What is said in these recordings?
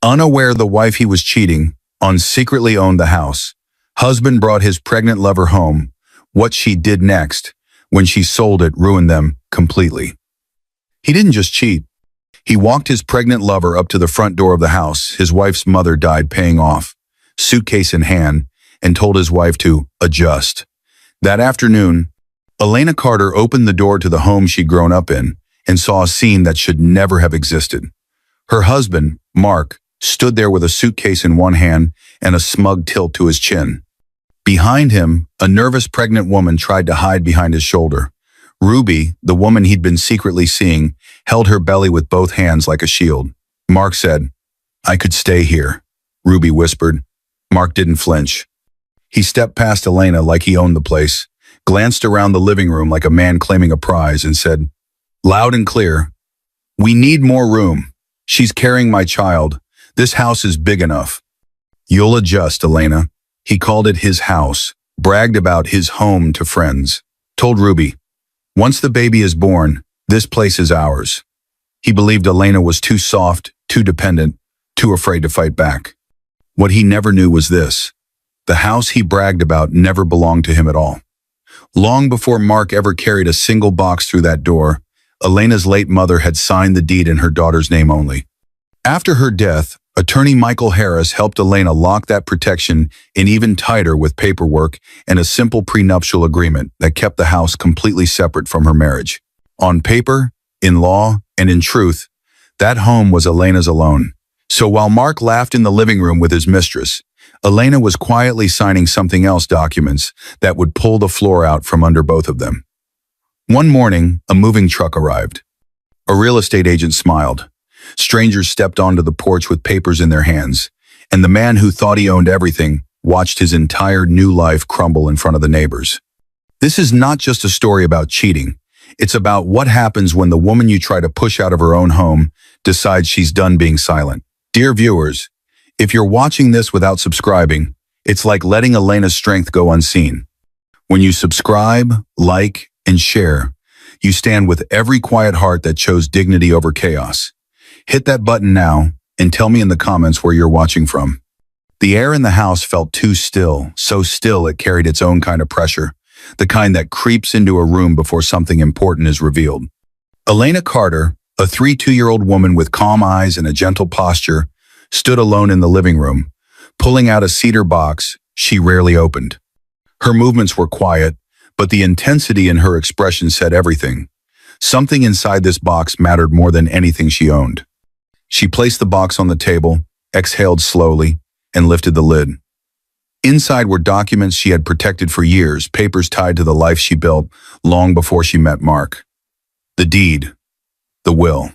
Unaware the wife he was cheating on secretly owned the house. Husband brought his pregnant lover home. What she did next, when she sold it, ruined them completely. He didn't just cheat. He walked his pregnant lover up to the front door of the house his wife's mother died paying off, suitcase in hand, and told his wife to adjust. That afternoon, Elena Carter opened the door to the home she'd grown up in and saw a scene that should never have existed. Her husband, Mark, stood there with a suitcase in one hand and a smug tilt to his chin. Behind him, a nervous pregnant woman tried to hide behind his shoulder. Ruby, the woman he'd been secretly seeing, held her belly with both hands like a shield. Mark said, "I could stay here," Ruby whispered. Mark didn't flinch. He stepped past Elena like he owned the place, glanced around the living room like a man claiming a prize, and said, loud and clear, "We need more room. She's carrying my child. This house is big enough." "You'll adjust, Elena." He called it his house, bragged about his home to friends, told Ruby, "Once the baby is born, this place is ours." He believed Elena was too soft, too dependent, too afraid to fight back. What he never knew was this: the house he bragged about never belonged to him at all. Long before Mark ever carried a single box through that door, Elena's late mother had signed the deed in her daughter's name only. After her death, attorney Michael Harris helped Elena lock that protection in even tighter with paperwork and a simple prenuptial agreement that kept the house completely separate from her marriage. On paper, in law, and in truth, that home was Elena's alone. So while Mark laughed in the living room with his mistress, Elena was quietly signing something else, documents that would pull the floor out from under both of them. One morning, a moving truck arrived. A real estate agent smiled. Strangers stepped onto the porch with papers in their hands, and the man who thought he owned everything watched his entire new life crumble in front of the neighbors. This is not just a story about cheating. It's about what happens when the woman you try to push out of her own home decides she's done being silent. Dear viewers, if you're watching this without subscribing, it's like letting Elena's strength go unseen. When you subscribe, like, and share, you stand with every quiet heart that chose dignity over chaos. Hit that button now and tell me in the comments where you're watching from. The air in the house felt too still, so still it carried its own kind of pressure, the kind that creeps into a room before something important is revealed. Elena Carter, a 32-year-old woman with calm eyes and a gentle posture, stood alone in the living room, pulling out a cedar box she rarely opened. Her movements were quiet, but the intensity in her expression said everything. Something inside this box mattered more than anything she owned. She placed the box on the table, exhaled slowly, and lifted the lid. Inside were documents she had protected for years, papers tied to the life she built long before she met Mark. The deed, the will,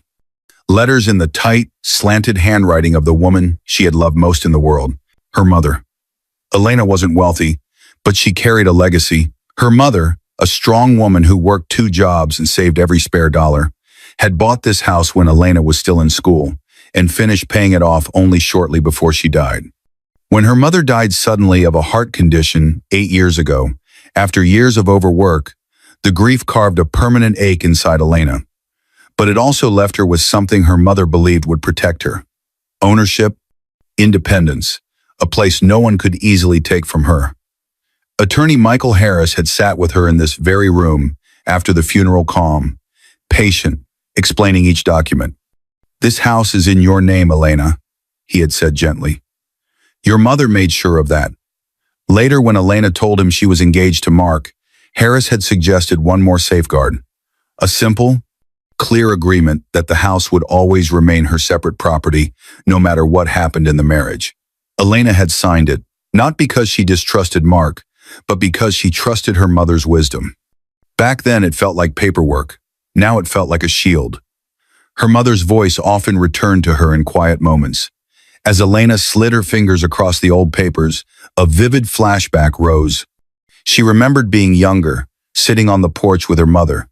letters in the tight, slanted handwriting of the woman she had loved most in the world, her mother. Elena wasn't wealthy, but she carried a legacy. Her mother, a strong woman who worked 2 jobs and saved every spare dollar, had bought this house when Elena was still in school and finished paying it off only shortly before she died. When her mother died suddenly of a heart condition 8 years ago, after years of overwork, the grief carved a permanent ache inside Elena. But it also left her with something her mother believed would protect her: ownership, independence, a place no one could easily take from her. Attorney Michael Harris had sat with her in this very room after the funeral, calm, patient, explaining each document. "This house is in your name, Elena," he had said gently. "Your mother made sure of that." Later, when Elena told him she was engaged to Mark, Harris had suggested one more safeguard: a simple, clear agreement that the house would always remain her separate property, no matter what happened in the marriage. Elena had signed it, not because she distrusted Mark, but because she trusted her mother's wisdom. Back then it felt like paperwork. Now it felt like a shield. Her mother's voice often returned to her in quiet moments. As Elena slid her fingers across the old papers, a vivid flashback rose. She remembered being younger, sitting on the porch with her mother.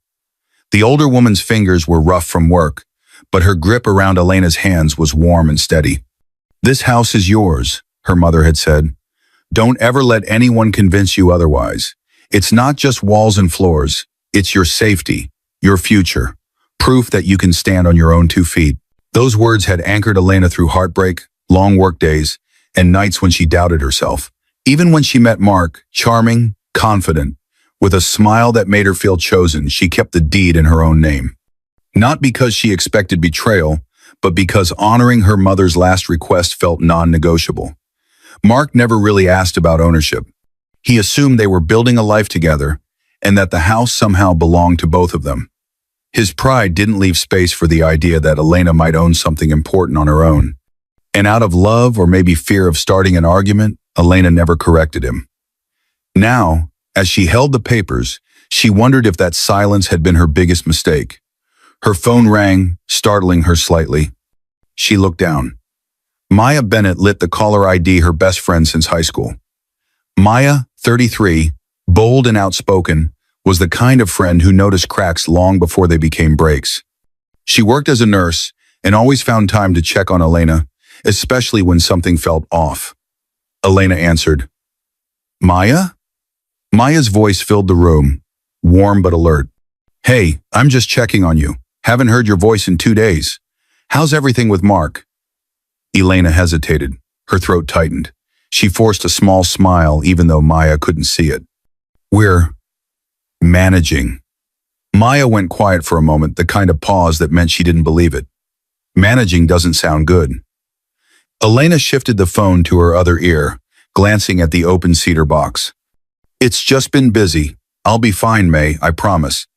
The older woman's fingers were rough from work, but her grip around Elena's hands was warm and steady. "This house is yours," her mother had said. "Don't ever let anyone convince you otherwise. It's not just walls and floors. It's your safety, your future, proof that you can stand on your own 2 feet." Those words had anchored Elena through heartbreak, long workdays, and nights when she doubted herself. Even when she met Mark, charming, confident, with a smile that made her feel chosen, she kept the deed in her own name. Not because she expected betrayal, but because honoring her mother's last request felt non-negotiable. Mark never really asked about ownership. He assumed they were building a life together and that the house somehow belonged to both of them. His pride didn't leave space for the idea that Elena might own something important on her own. And out of love or maybe fear of starting an argument, Elena never corrected him. Now, as she held the papers, she wondered if that silence had been her biggest mistake. Her phone rang, startling her slightly. She looked down. Maya Bennett lit the caller ID, her best friend since high school. Maya, 33, bold and outspoken, was the kind of friend who noticed cracks long before they became breaks. She worked as a nurse and always found time to check on Elena, especially when something felt off. Elena answered. Maya? Maya's voice filled the room, warm but alert. Hey, I'm just checking on you. Haven't heard your voice in 2 days. How's everything with Mark? Elena hesitated. Her throat tightened. She forced a small smile even though Maya couldn't see it. We're managing. Maya went quiet for a moment, the kind of pause that meant she didn't believe it. Managing doesn't sound good. Elena shifted the phone to her other ear, glancing at the open cedar box. It's just been busy. I'll be fine, May, I promise.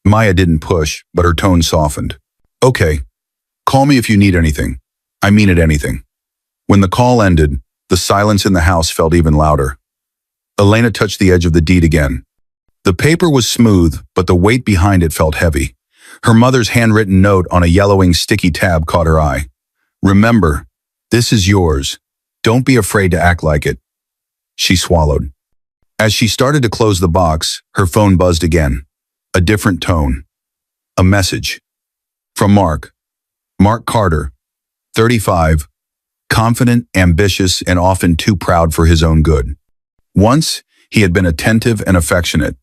Maya didn't push, but her tone softened. Okay. Call me if you need anything. I mean it, anything. When the call ended, the silence in the house felt even louder. Elena touched the edge of the deed again. The paper was smooth, but the weight behind it felt heavy. Her mother's handwritten note on a yellowing sticky tab caught her eye. Remember, this is yours. Don't be afraid to act like it. She swallowed. As she started to close the box, her phone buzzed again. A different tone. A message. From Mark. Mark Carter, 35, confident, ambitious, and often too proud for his own good. Once, he had been attentive and affectionate.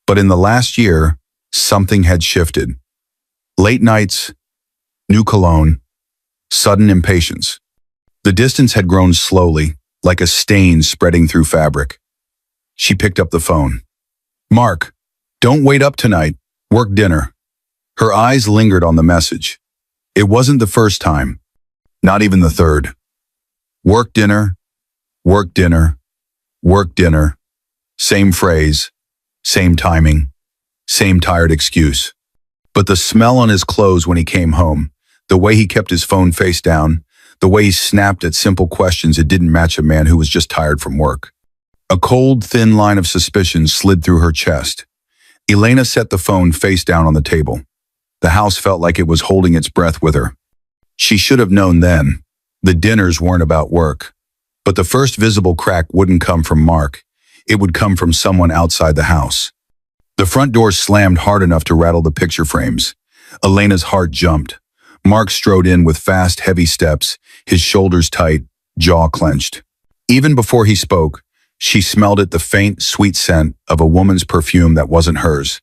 But in the last year, something had shifted. Late nights, new cologne, sudden impatience. The distance had grown slowly, like a stain spreading through fabric. She picked up the phone. Mark, don't wait up tonight. Work dinner. Her eyes lingered on the message. It wasn't the first time, not even the third. Work dinner, work dinner, work dinner. Same phrase, same timing, same tired excuse. But the smell on his clothes when he came home, the way he kept his phone face down, the way he snapped at simple questions, it didn't match a man who was just tired from work. A cold, thin line of suspicion slid through her chest. Elena set the phone face down on the table. The house felt like it was holding its breath with her. She should have known then. The dinners weren't about work. But the first visible crack wouldn't come from Mark. It would come from someone outside the house. The front door slammed hard enough to rattle the picture frames. Elena's heart jumped. Mark strode in with fast, heavy steps, his shoulders tight, jaw clenched. Even before he spoke, she smelled it, the faint, sweet scent of a woman's perfume that wasn't hers.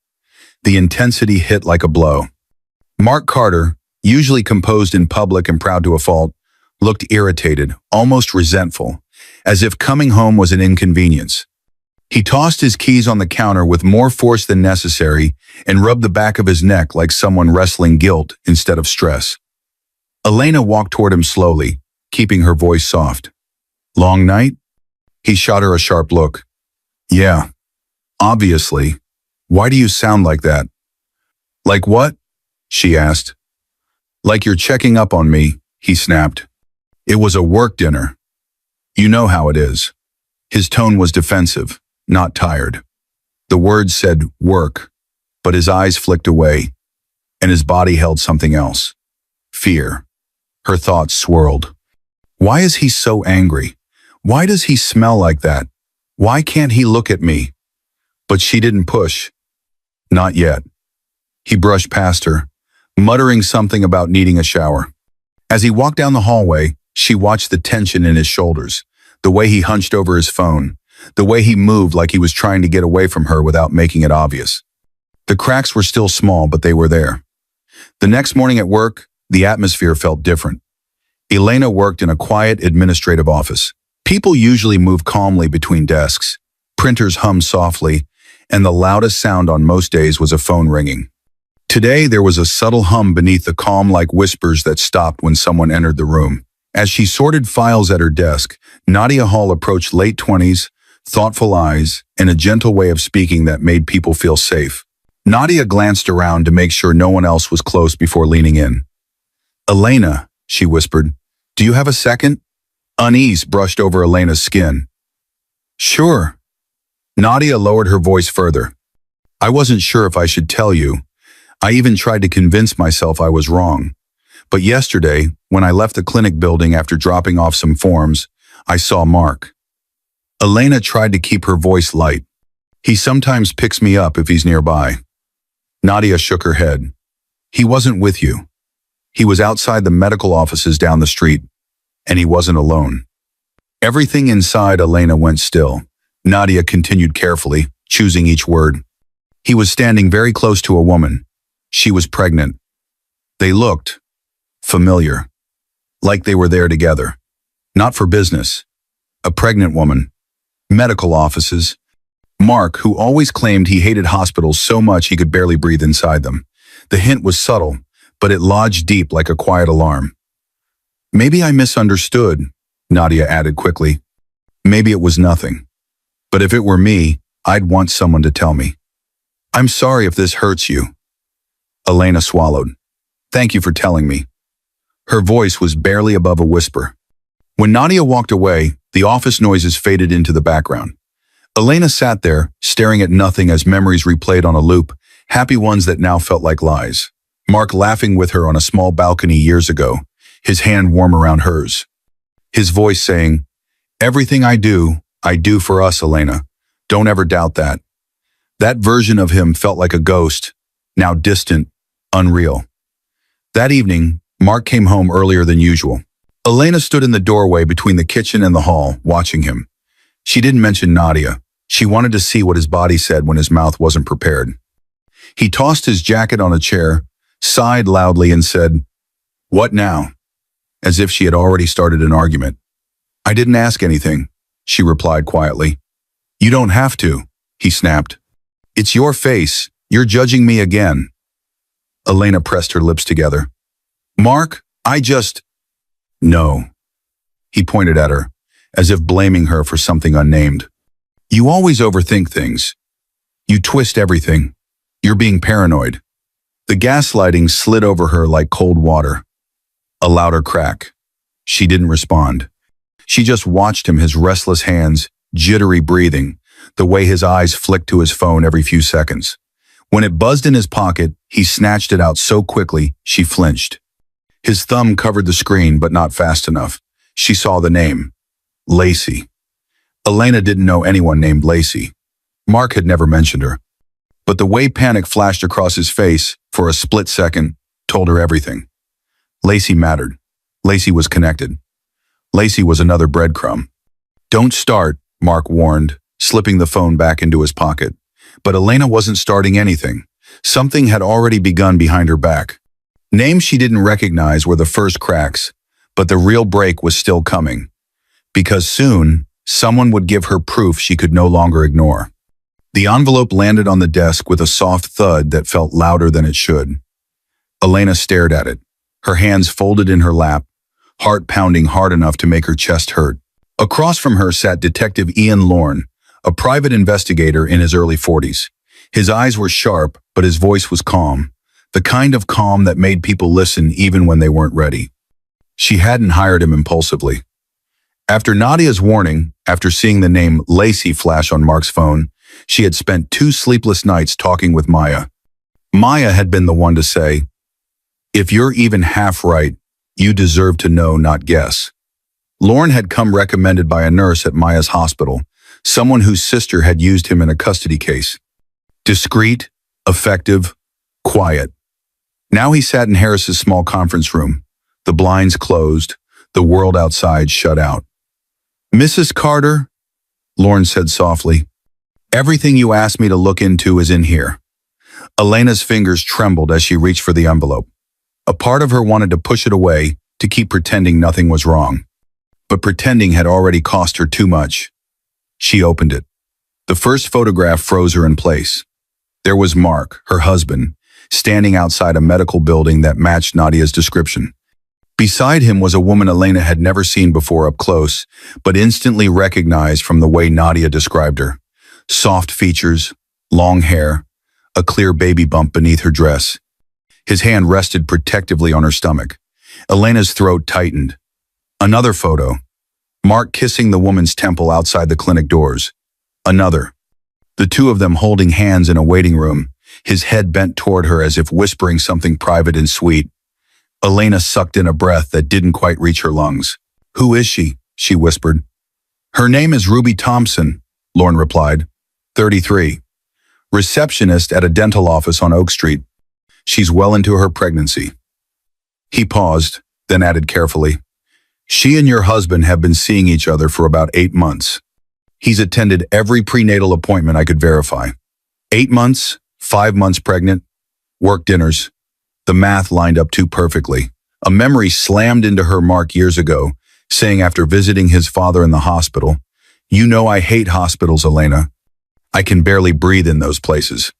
The intensity hit like a blow. Mark Carter, usually composed in public and proud to a fault, looked irritated, almost resentful, as if coming home was an inconvenience. He tossed his keys on the counter with more force than necessary and rubbed the back of his neck like someone wrestling guilt instead of stress. Elena walked toward him slowly, keeping her voice soft. Long night? He shot her a sharp look. Yeah, obviously. Why do you sound like that? Like what? She asked. Like you're checking up on me, he snapped. It was a work dinner. You know how it is. His tone was defensive, not tired. The words said work, but his eyes flicked away, and his body held something else. Fear. Her thoughts swirled. Why is he so angry? Why does he smell like that? Why can't he look at me? But she didn't push. Not yet. He brushed past her, muttering something about needing a shower. As he walked down the hallway, she watched the tension in his shoulders, the way he hunched over his phone, the way he moved like he was trying to get away from her without making it obvious. The cracks were still small, but they were there. The next morning at work, the atmosphere felt different. Elena worked in a quiet administrative office. People usually move calmly between desks. Printers hum softly, and the loudest sound on most days was a phone ringing. Today, there was a subtle hum beneath the calm like whispers that stopped when someone entered the room. As she sorted files at her desk, Nadia Hall approached late 20s, thoughtful eyes, and a gentle way of speaking that made people feel safe. Nadia glanced around to make sure no one else was close before leaning in. "Elena," she whispered, "do you have a second?" Unease brushed over Elena's skin. "Sure." Nadia lowered her voice further. "I wasn't sure if I should tell you. I even tried to convince myself I was wrong. But yesterday, when I left the clinic building after dropping off some forms, I saw Mark." Elena tried to keep her voice light. "He sometimes picks me up if he's nearby." Nadia shook her head. "He wasn't with you. He was outside the medical offices down the street, and he wasn't alone." Everything inside Elena went still. Nadia continued carefully, choosing each word. "He was standing very close to a woman. She was pregnant. They looked familiar, like they were there together. Not for business. A pregnant woman. Medical offices. Mark, who always claimed he hated hospitals so much he could barely breathe inside them. The hint was subtle, but it lodged deep like a quiet alarm. "Maybe I misunderstood," Nadia added quickly. "Maybe it was nothing. But if it were me, I'd want someone to tell me. I'm sorry if this hurts you." Elena swallowed. "Thank you for telling me." Her voice was barely above a whisper. When Nadia walked away, the office noises faded into the background. Elena sat there, staring at nothing as memories replayed on a loop, happy ones that now felt like lies. Mark laughing with her on a small balcony years ago, his hand warm around hers. His voice saying, "Everything I do for us, Elena. Don't ever doubt that." That version of him felt like a ghost, now distant, unreal. That evening, Mark came home earlier than usual. Elena stood in the doorway between the kitchen and the hall, watching him. She didn't mention Nadia. She wanted to see what his body said when his mouth wasn't prepared. He tossed his jacket on a chair, sighed loudly and said, "What now?" As if she had already started an argument. "I didn't ask anything," she replied quietly. "You don't have to," he snapped. "It's your face. You're judging me again." Elena pressed her lips together. "Mark, No." He pointed at her, as if blaming her for something unnamed. "You always overthink things. You twist everything. You're being paranoid." The gaslighting slid over her like cold water. A louder crack. She didn't respond. She just watched him, his restless hands, jittery breathing, the way his eyes flicked to his phone every few seconds. When it buzzed in his pocket, he snatched it out so quickly, she flinched. His thumb covered the screen, but not fast enough. She saw the name. Lacey. Elena didn't know anyone named Lacey. Mark had never mentioned her. But the way panic flashed across his face, for a split second, told her everything. Lacey mattered. Lacey was connected. Lacey was another breadcrumb. "Don't start," Mark warned, slipping the phone back into his pocket. But Elena wasn't starting anything. Something had already begun behind her back. Names she didn't recognize were the first cracks, but the real break was still coming. Because soon, someone would give her proof she could no longer ignore. The envelope landed on the desk with a soft thud that felt louder than it should. Elena stared at it, her hands folded in her lap, heart pounding hard enough to make her chest hurt. Across from her sat Detective Ian Lorne, a private investigator in his early 40s. His eyes were sharp, but his voice was calm, the kind of calm that made people listen even when they weren't ready. She hadn't hired him impulsively. After Nadia's warning, after seeing the name Lacey flash on Mark's phone, she had spent 2 sleepless nights talking with Maya. Maya had been the one to say, "If you're even half right, you deserve to know, not guess." Lorne had come recommended by a nurse at Maya's hospital, someone whose sister had used him in a custody case. Discreet, effective, quiet. Now he sat in Harris's small conference room, the blinds closed, the world outside shut out. "Mrs. Carter," Lorne said softly, "everything you asked me to look into is in here." Elena's fingers trembled as she reached for the envelope. A part of her wanted to push it away, to keep pretending nothing was wrong. But pretending had already cost her too much. She opened it. The first photograph froze her in place. There was Mark, her husband, standing outside a medical building that matched Nadia's description. Beside him was a woman Elena had never seen before up close, but instantly recognized from the way Nadia described her. Soft features, long hair, a clear baby bump beneath her dress. His hand rested protectively on her stomach. Elena's throat tightened. Another photo. Mark kissing the woman's temple outside the clinic doors. Another. The two of them holding hands in a waiting room, his head bent toward her as if whispering something private and sweet. Elena sucked in a breath that didn't quite reach her lungs. "Who is she?" she whispered. "Her name is Ruby Thompson," Lorne replied. 33. Receptionist at a dental office on Oak Street. She's well into her pregnancy. He paused, then added carefully, "She and your husband have been seeing each other for about 8 months. He's attended every prenatal appointment I could verify. 8 months, 5 months pregnant, work dinners." The math lined up too perfectly. A memory slammed into her Mark years ago, saying after visiting his father in the hospital, "You know I hate hospitals, Elena. I can barely breathe in those places."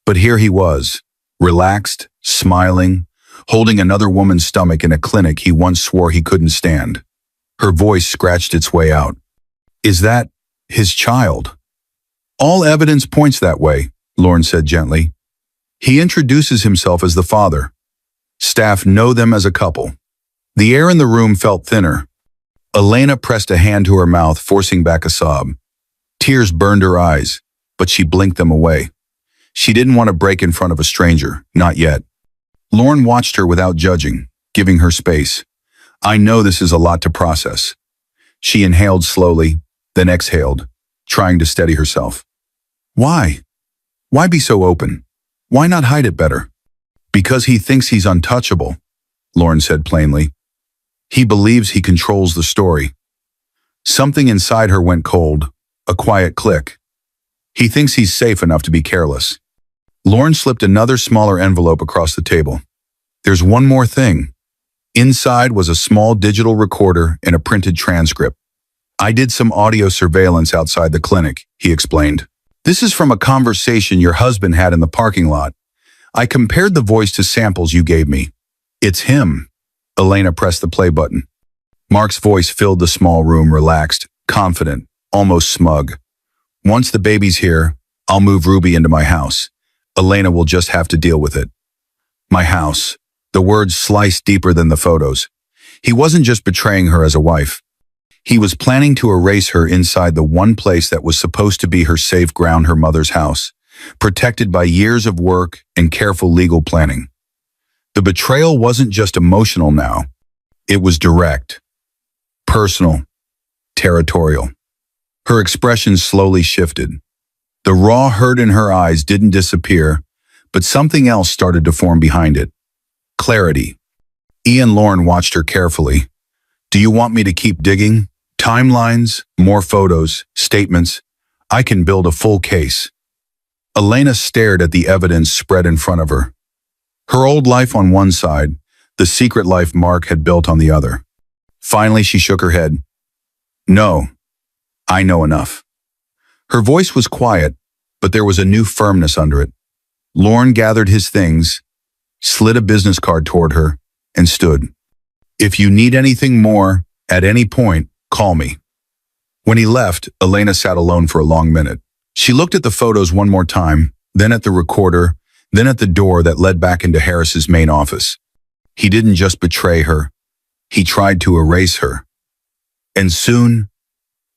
But here he was, relaxed, smiling, holding another woman's stomach in a clinic he once swore he couldn't stand. Her voice scratched its way out. "Is that his child?" "All evidence points that way," Lorne said gently. "He introduces himself as the father. Staff know them as a couple." The air in the room felt thinner. Elena pressed a hand to her mouth, forcing back a sob. Tears burned her eyes, but she blinked them away. She didn't want to break in front of a stranger, not yet. Lorne watched her without judging, giving her space. "I know this is a lot to process." She inhaled slowly, then exhaled, trying to steady herself. "Why? Why be so open? Why not hide it better?" "Because he thinks he's untouchable," Lorne said plainly. "He believes he controls the story." Something inside her went cold, a quiet click. He thinks he's safe enough to be careless. Lorne slipped another smaller envelope across the table. "There's one more thing." Inside was a small digital recorder and a printed transcript. "I did some audio surveillance outside the clinic," he explained. "This is from a conversation your husband had in the parking lot. I compared the voice to samples you gave me. It's him." Elena pressed the play button. Mark's voice filled the small room, relaxed, confident, almost smug. "Once the baby's here, I'll move Ruby into my house. Elena will just have to deal with it." My house. The words sliced deeper than the photos. He wasn't just betraying her as a wife. He was planning to erase her inside the one place that was supposed to be her safe ground, her mother's house, protected by years of work and careful legal planning. The betrayal wasn't just emotional now. It was direct, personal, territorial. Her expression slowly shifted. The raw hurt in her eyes didn't disappear, but something else started to form behind it. Clarity. Ian Lorne watched her carefully. "Do you want me to keep digging? Timelines, more photos, statements. I can build a full case." Elena stared at the evidence spread in front of her. Her old life on one side, the secret life Mark had built on the other. Finally, she shook her head. "No, I know enough." Her voice was quiet, but there was a new firmness under it. Lorne gathered his things, slid a business card toward her, and stood. "If you need anything more, at any point, call me." When he left, Elena sat alone for a long minute. She looked at the photos one more time, then at the recorder, then at the door that led back into Harris's main office. He didn't just betray her. He tried to erase her. And soon,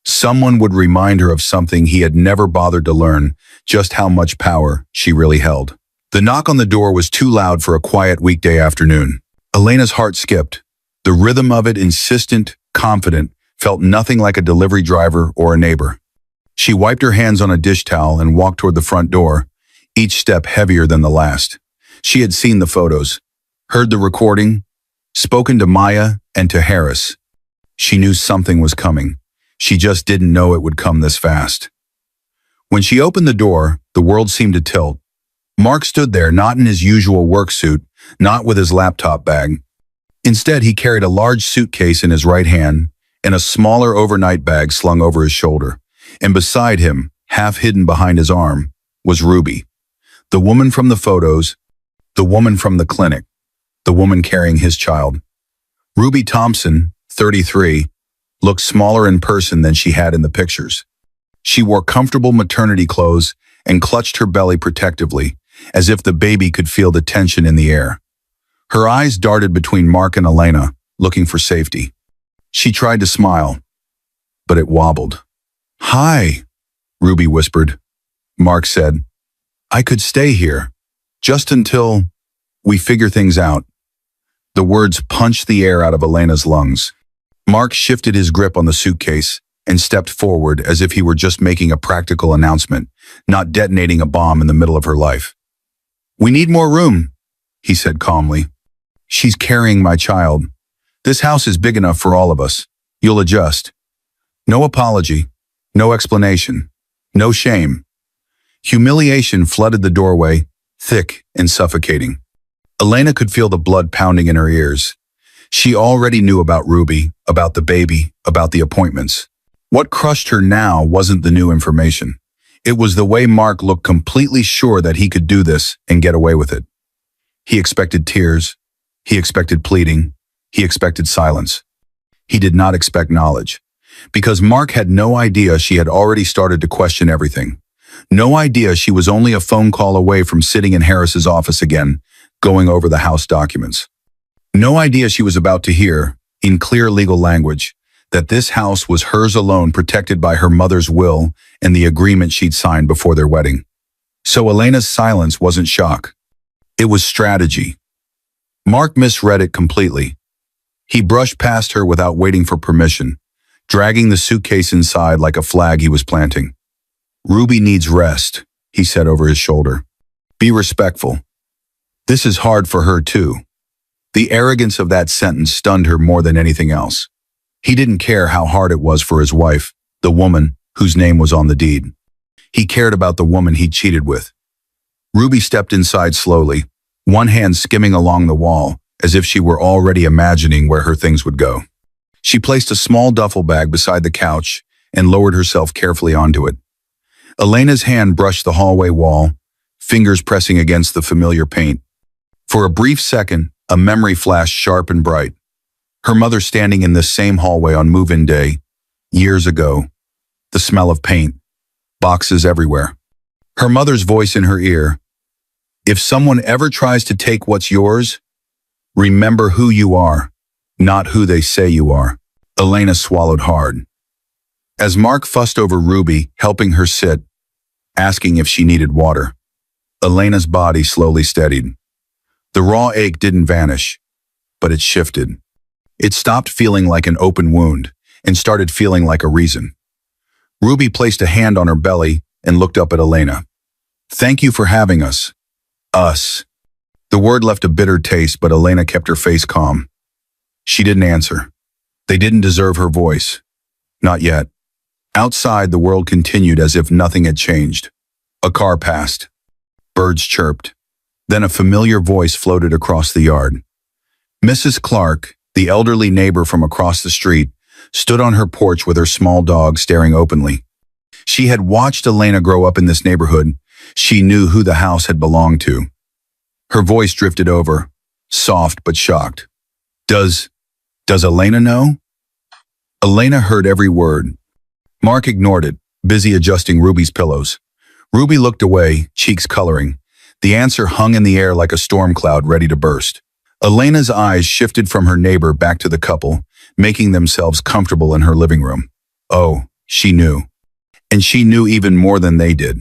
someone would remind her of something he had never bothered to learn, just how much power she really held. The knock on the door was too loud for a quiet weekday afternoon. Elena's heart skipped. The rhythm of it, insistent, confident, felt nothing like a delivery driver or a neighbor. She wiped her hands on a dish towel and walked toward the front door, each step heavier than the last. She had seen the photos, heard the recording, spoken to Maya and to Harris. She knew something was coming. She just didn't know it would come this fast. When she opened the door, the world seemed to tilt. Mark stood there, not in his usual work suit, not with his laptop bag. Instead, he carried a large suitcase in his right hand and a smaller overnight bag slung over his shoulder. And beside him, half hidden behind his arm, was Ruby, the woman from the photos, the woman from the clinic, the woman carrying his child. Ruby Thompson, 33, looked smaller in person than she had in the pictures. She wore comfortable maternity clothes and clutched her belly protectively, as if the baby could feel the tension in the air. Her eyes darted between Mark and Elena, looking for safety. She tried to smile, but it wobbled. "Hi," Ruby whispered. Mark said, "I could stay here, just until we figure things out." The words punched the air out of Elena's lungs. Mark shifted his grip on the suitcase and stepped forward as if he were just making a practical announcement, not detonating a bomb in the middle of her life. "We need more room," he said calmly. "She's carrying my child. This house is big enough for all of us. You'll adjust. No apology, no explanation, no shame." Humiliation flooded the doorway, thick and suffocating. Elena could feel the blood pounding in her ears. She already knew about Ruby, about the baby, about the appointments. What crushed her now wasn't the new information. It was the way Mark looked completely sure that he could do this and get away with it. He expected tears. He expected pleading. He expected silence. He did not expect knowledge. Because Mark had no idea she had already started to question everything. No idea she was only a phone call away from sitting in Harris's office again, going over the house documents. No idea she was about to hear, in clear legal language, that this house was hers alone, protected by her mother's will and the agreement she'd signed before their wedding. So Elena's silence wasn't shock. It was strategy. Mark misread it completely. He brushed past her without waiting for permission, dragging the suitcase inside like a flag he was planting. "Ruby needs rest," he said over his shoulder. "Be respectful. This is hard for her too." The arrogance of that sentence stunned her more than anything else. He didn't care how hard it was for his wife, the woman whose name was on the deed. He cared about the woman he'd cheated with. Ruby stepped inside slowly, one hand skimming along the wall, as if she were already imagining where her things would go. She placed a small duffel bag beside the couch and lowered herself carefully onto it. Elena's hand brushed the hallway wall, fingers pressing against the familiar paint. For a brief second, a memory flashed sharp and bright. Her mother standing in this same hallway on move-in day, years ago. The smell of paint, boxes everywhere. Her mother's voice in her ear. "If someone ever tries to take what's yours, remember who you are, not who they say you are." Elena swallowed hard. As Mark fussed over Ruby, helping her sit, asking if she needed water, Elena's body slowly steadied. The raw ache didn't vanish, but it shifted. It stopped feeling like an open wound and started feeling like a reason. Ruby placed a hand on her belly and looked up at Elena. "Thank you for having us." Us. The word left a bitter taste, but Elena kept her face calm. She didn't answer. They didn't deserve her voice. Not yet. Outside, the world continued as if nothing had changed. A car passed. Birds chirped. Then a familiar voice floated across the yard. Mrs. Clark, the elderly neighbor from across the street, stood on her porch with her small dog staring openly. She had watched Elena grow up in this neighborhood. She knew who the house had belonged to. Her voice drifted over, soft but shocked. Does Elena know?" Elena heard every word. Mark ignored it, busy adjusting Ruby's pillows. Ruby looked away, cheeks coloring. The answer hung in the air like a storm cloud ready to burst. Elena's eyes shifted from her neighbor back to the couple, making themselves comfortable in her living room. Oh, she knew. And she knew even more than they did.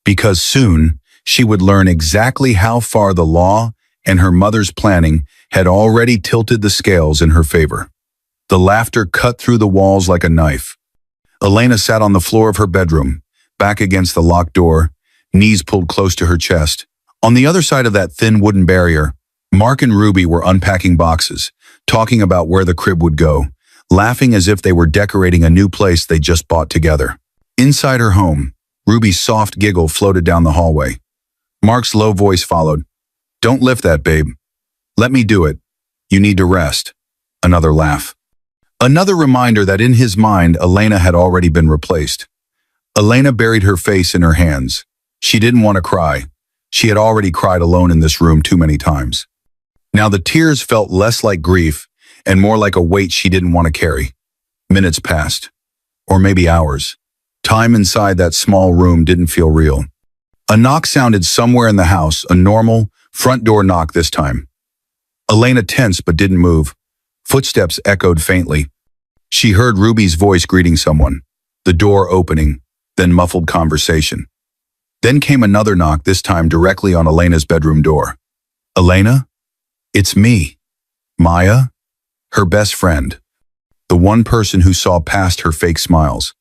Because soon, she would learn exactly how far the law and her mother's planning had already tilted the scales in her favor. The laughter cut through the walls like a knife. Elena sat on the floor of her bedroom, back against the locked door, knees pulled close to her chest. On the other side of that thin wooden barrier, Mark and Ruby were unpacking boxes, talking about where the crib would go, laughing as if they were decorating a new place they just bought together. Inside her home, Ruby's soft giggle floated down the hallway. Mark's low voice followed. "Don't lift that, babe. Let me do it. You need to rest. Another laugh. Another reminder that in his mind, Elena had already been replaced. Elena buried her face in her hands. She didn't want to cry. She had already cried alone in this room too many times. Now the tears felt less like grief and more like a weight she didn't want to carry. Minutes passed. Or maybe hours. Time inside that small room didn't feel real. A knock sounded somewhere in the house, a normal, front door knock this time. Elena tensed but didn't move. Footsteps echoed faintly. She heard Ruby's voice greeting someone. The door opening, then muffled conversation. Then came another knock, this time directly on Elena's bedroom door. Elena? It's me. Maya? Her best friend. The one person who saw past her fake smiles.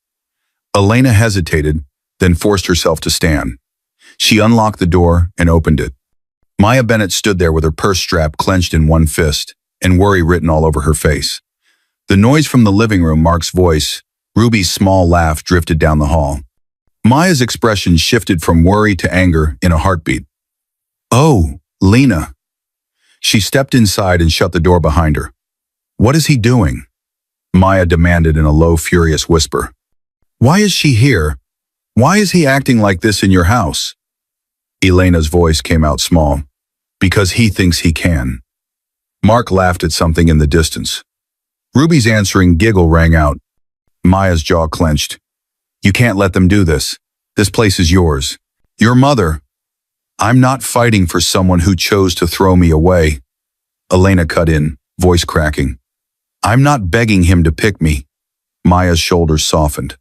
Elena hesitated, then forced herself to stand. She unlocked the door and opened it. Maya Bennett stood there with her purse strap clenched in one fist and worry written all over her face. The noise from the living room, Mark's voice, Ruby's small laugh drifted down the hall. Maya's expression shifted from worry to anger in a heartbeat. Oh, Lena. She stepped inside and shut the door behind her. What is he doing? Maya demanded in a low, furious whisper. Why is she here? Why is he acting like this in your house? Elena's voice came out small. Because he thinks he can. Mark laughed at something in the distance. Ruby's answering giggle rang out. Maya's jaw clenched. You can't let them do this. This place is yours. Your mother. I'm not fighting for someone who chose to throw me away. Elena cut in, voice cracking. I'm not begging him to pick me. Maya's shoulders softened.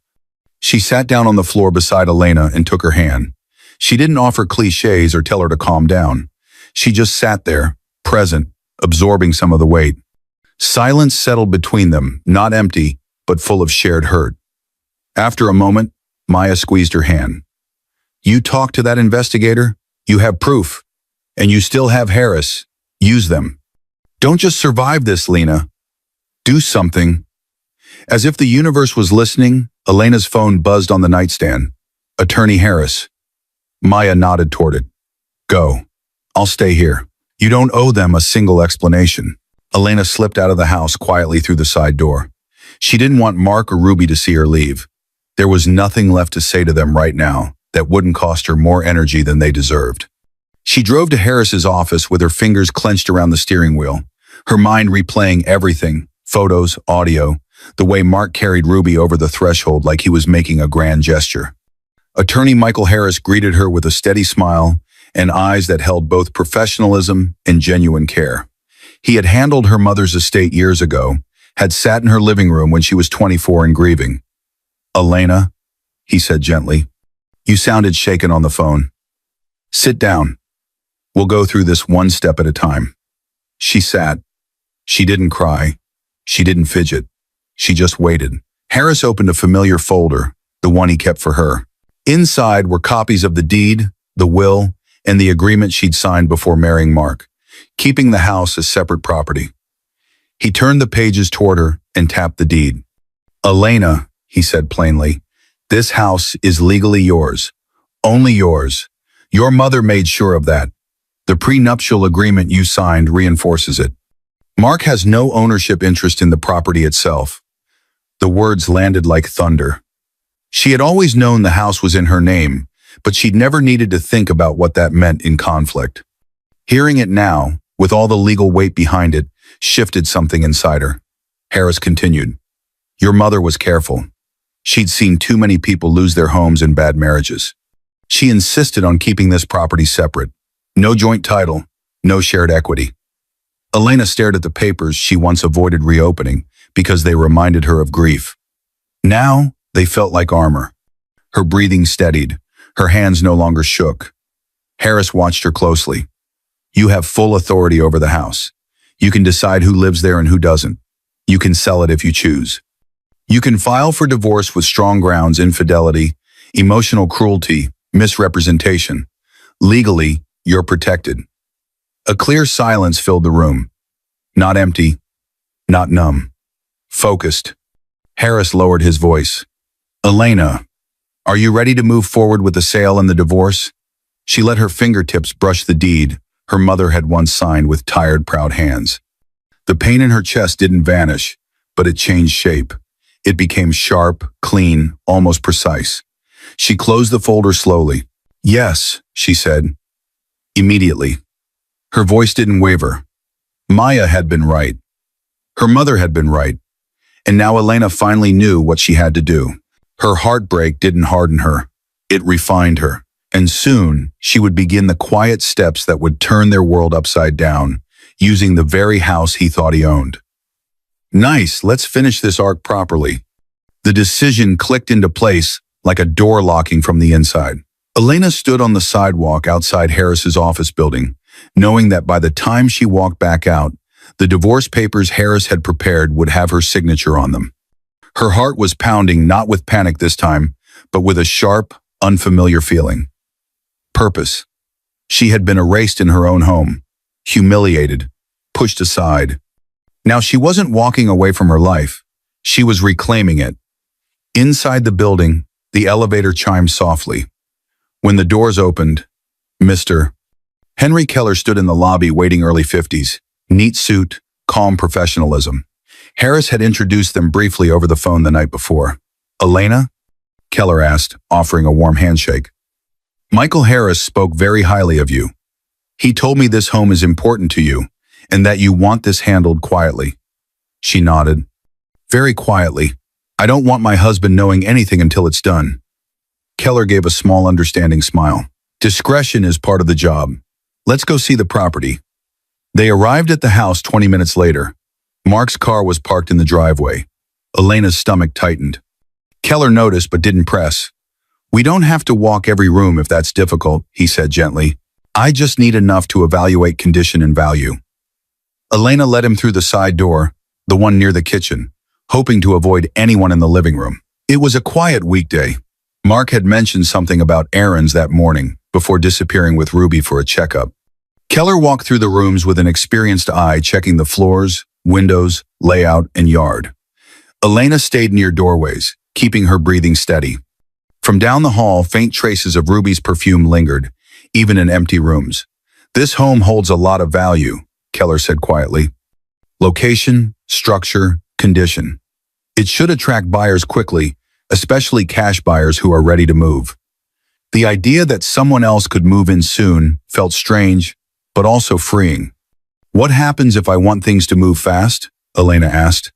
She sat down on the floor beside Elena and took her hand. She didn't offer cliches or tell her to calm down. She just sat there, present, absorbing some of the weight. Silence settled between them, not empty, but full of shared hurt. After a moment, Maya squeezed her hand. You talked to that investigator? You have proof. And you still have Harris. Use them. Don't just survive this, Lena. Do something. As if the universe was listening, Elena's phone buzzed on the nightstand. Attorney Harris. Maya nodded toward it. Go. I'll stay here. You don't owe them a single explanation. Elena slipped out of the house quietly through the side door. She didn't want Mark or Ruby to see her leave. There was nothing left to say to them right now that wouldn't cost her more energy than they deserved. She drove to Harris's office with her fingers clenched around the steering wheel, her mind replaying everything, photos, audio, the way Mark carried Ruby over the threshold like he was making a grand gesture. Attorney Michael Harris greeted her with a steady smile and eyes that held both professionalism and genuine care. He had handled her mother's estate years ago, had sat in her living room when she was 24 and grieving. Elena, he said gently, you sounded shaken on the phone. Sit down. We'll go through this one step at a time. She sat. She didn't cry. She didn't fidget. She just waited. Harris opened a familiar folder, the one he kept for her. Inside were copies of the deed, the will, and the agreement she'd signed before marrying Mark, keeping the house as separate property. He turned the pages toward her and tapped the deed. Elena, he said plainly, this house is legally yours. Only yours. Your mother made sure of that. The prenuptial agreement you signed reinforces it. Mark has no ownership interest in the property itself. The words landed like thunder. She had always known the house was in her name, but she'd never needed to think about what that meant in conflict. Hearing it now, with all the legal weight behind it, shifted something inside her. Harris continued, your mother was careful. She'd seen too many people lose their homes in bad marriages. She insisted on keeping this property separate. No joint title, no shared equity. Elena stared at the papers she once avoided reopening because they reminded her of grief. Now, they felt like armor. Her breathing steadied. Her hands no longer shook. Harris watched her closely. You have full authority over the house. You can decide who lives there and who doesn't. You can sell it if you choose. You can file for divorce with strong grounds: infidelity, emotional cruelty, misrepresentation. Legally, you're protected. A clear silence filled the room. Not empty, not numb. Focused. Harris lowered his voice. Elena, are you ready to move forward with the sale and the divorce? She let her fingertips brush the deed her mother had once signed with tired, proud hands. The pain in her chest didn't vanish, but it changed shape. It became sharp, clean, almost precise. She closed the folder slowly. "Yes," she said. Immediately. Her voice didn't waver. Maya had been right. Her mother had been right. And now Elena finally knew what she had to do. Her heartbreak didn't harden her. It refined her. And soon, she would begin the quiet steps that would turn their world upside down, using the very house he thought he owned. Nice, let's finish this arc properly. The decision clicked into place like a door locking from the inside. Elena stood on the sidewalk outside Harris's office building, knowing that by the time she walked back out, the divorce papers Harris had prepared would have her signature on them. Her heart was pounding, not with panic this time, but with a sharp, unfamiliar feeling. Purpose. She had been erased in her own home, humiliated, pushed aside. Now she wasn't walking away from her life. She was reclaiming it. Inside the building, the elevator chimed softly. When the doors opened, Mr. Henry Keller stood in the lobby waiting, early 50s, neat suit, calm professionalism. Harris had introduced them briefly over the phone the night before. "Elena?" Keller asked, offering a warm handshake. "Michael Harris spoke very highly of you. He told me this home is important to you and that you want this handled quietly." She nodded. "Very quietly. I don't want my husband knowing anything until it's done." Keller gave a small, understanding smile. "Discretion is part of the job. Let's go see the property." They arrived at the house 20 minutes later. Mark's car was parked in the driveway. Elena's stomach tightened. Keller noticed but didn't press. "We don't have to walk every room if that's difficult," he said gently. "I just need enough to evaluate condition and value." Elena led him through the side door, the one near the kitchen, hoping to avoid anyone in the living room. It was a quiet weekday. Mark had mentioned something about errands that morning before disappearing with Ruby for a checkup. Keller walked through the rooms with an experienced eye, checking the floors, windows, layout, and yard. Elena stayed near doorways, keeping her breathing steady. From down the hall, faint traces of Ruby's perfume lingered, even in empty rooms. "This home holds a lot of value," Keller said quietly. "Location, structure, condition. It should attract buyers quickly, especially cash buyers who are ready to move." The idea that someone else could move in soon felt strange, but also freeing. "What happens if I want things to move fast?" Elena asked.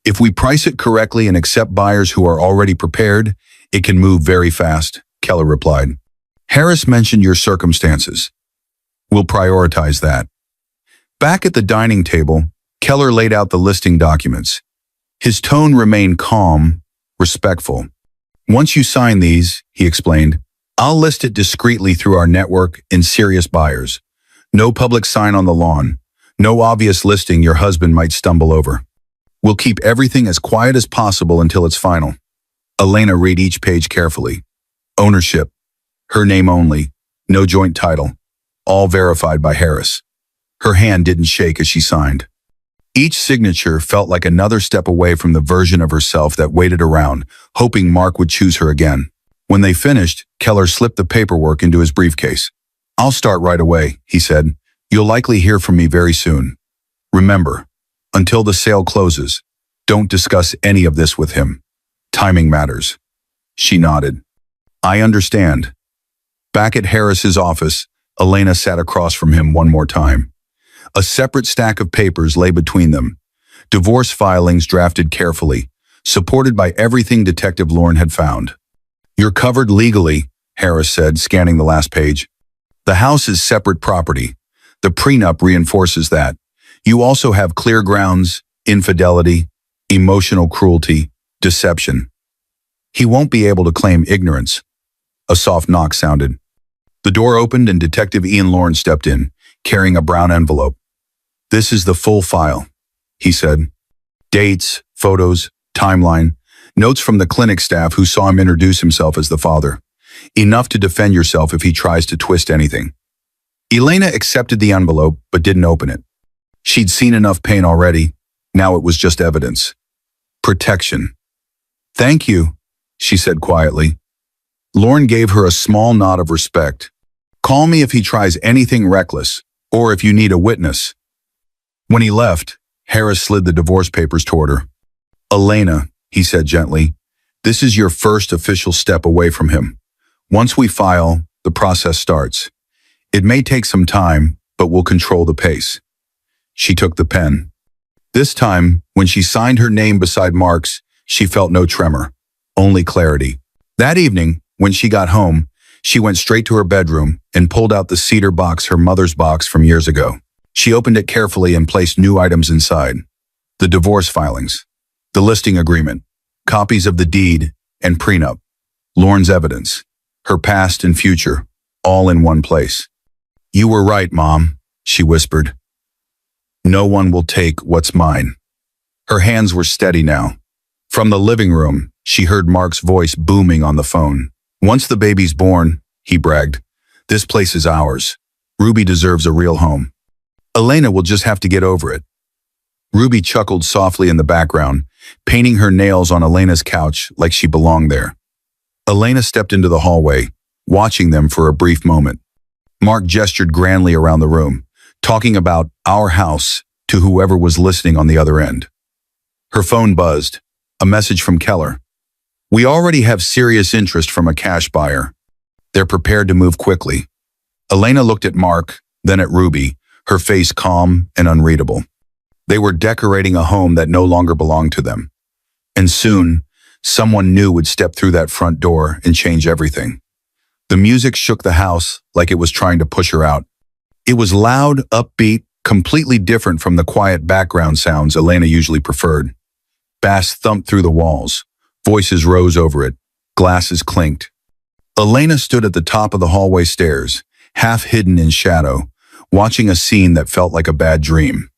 "If we price it correctly and accept buyers who are already prepared, it can move very fast," Keller replied. "Harris mentioned your circumstances. We'll prioritize that." Back at the dining table, Keller laid out the listing documents. His tone remained calm, respectful. "Once you sign these," he explained, "I'll list it discreetly through our network in serious buyers. No public sign on the lawn. No obvious listing your husband might stumble over. We'll keep everything as quiet as possible until it's final." Elena read each page carefully. Ownership. Her name only. No joint title. All verified by Harris. Her hand didn't shake as she signed. Each signature felt like another step away from the version of herself that waited around, hoping Mark would choose her again. When they finished, Keller slipped the paperwork into his briefcase. "I'll start right away," he said. "You'll likely hear from me very soon. Remember, until the sale closes, don't discuss any of this with him. Timing matters." She nodded. "I understand." Back at Harris's office, Elena sat across from him one more time. A separate stack of papers lay between them. Divorce filings drafted carefully, supported by everything Detective Lorne had found. "You're covered legally," Harris said, scanning the last page. "The house is separate property. The prenup reinforces that. You also have clear grounds, infidelity, emotional cruelty, deception. He won't be able to claim ignorance." A soft knock sounded. The door opened and Detective Ian Lorne stepped in, carrying a brown envelope. "This is the full file," he said. Dates, photos, timeline, notes from the clinic staff who saw him introduce himself as the father. Enough to defend yourself if he tries to twist anything. Elena accepted the envelope but didn't open it. She'd seen enough pain already. Now it was just evidence. Protection. "Thank you," she said quietly. Lorne gave her a small nod of respect. "Call me if he tries anything reckless, or if you need a witness." When he left, Harris slid the divorce papers toward her. Elena, he said gently, this is your first official step away from him. Once we file, the process starts. It may take some time, but we'll control the pace. She took the pen. This time, when she signed her name beside Mark's, she felt no tremor, only clarity. That evening, when she got home, she went straight to her bedroom and pulled out the cedar box, her mother's box from years ago. She opened it carefully and placed new items inside. The divorce filings, the listing agreement, copies of the deed and prenup, Lorne's evidence, her past and future, all in one place. You were right, Mom, she whispered. No one will take what's mine. Her hands were steady now. From the living room, she heard Mark's voice booming on the phone. Once the baby's born, he bragged, this place is ours. Ruby deserves a real home. Elena will just have to get over it. Ruby chuckled softly in the background, painting her nails on Elena's couch like she belonged there. Elena stepped into the hallway, watching them for a brief moment. Mark gestured grandly around the room, talking about our house to whoever was listening on the other end. Her phone buzzed, a message from Keller. We already have serious interest from a cash buyer. They're prepared to move quickly. Elena looked at Mark, then at Ruby, her face calm and unreadable. They were decorating a home that no longer belonged to them. And soon, someone new would step through that front door and change everything. The music shook the house like it was trying to push her out. It was loud, upbeat, completely different from the quiet background sounds Elena usually preferred. Bass thumped through the walls. Voices rose over it. Glasses clinked. Elena stood at the top of the hallway stairs, half hidden in shadow, watching a scene that felt like a bad dream.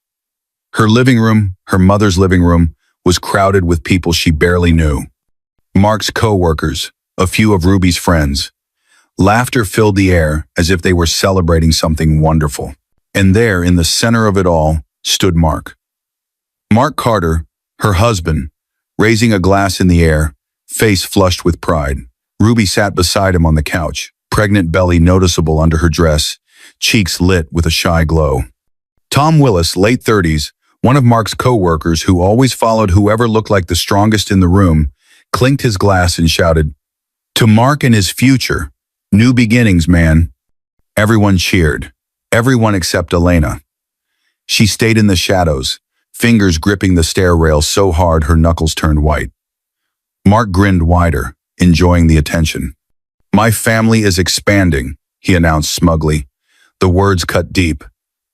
Her living room, her mother's living room, was crowded with people she barely knew. Mark's co-workers, a few of Ruby's friends. Laughter filled the air as if they were celebrating something wonderful. And there, in the center of it all, stood Mark. Mark Carter, her husband, raising a glass in the air, face flushed with pride. Ruby sat beside him on the couch, pregnant belly noticeable under her dress, cheeks lit with a shy glow. Tom Willis, late 30s, one of Mark's co-workers who always followed whoever looked like the strongest in the room, clinked his glass and shouted, "To Mark and his future. New beginnings, man." Everyone cheered. Everyone except Elena. She stayed in the shadows, fingers gripping the stair rail so hard her knuckles turned white. Mark grinned wider, enjoying the attention. "My family is expanding," he announced smugly. The words cut deep.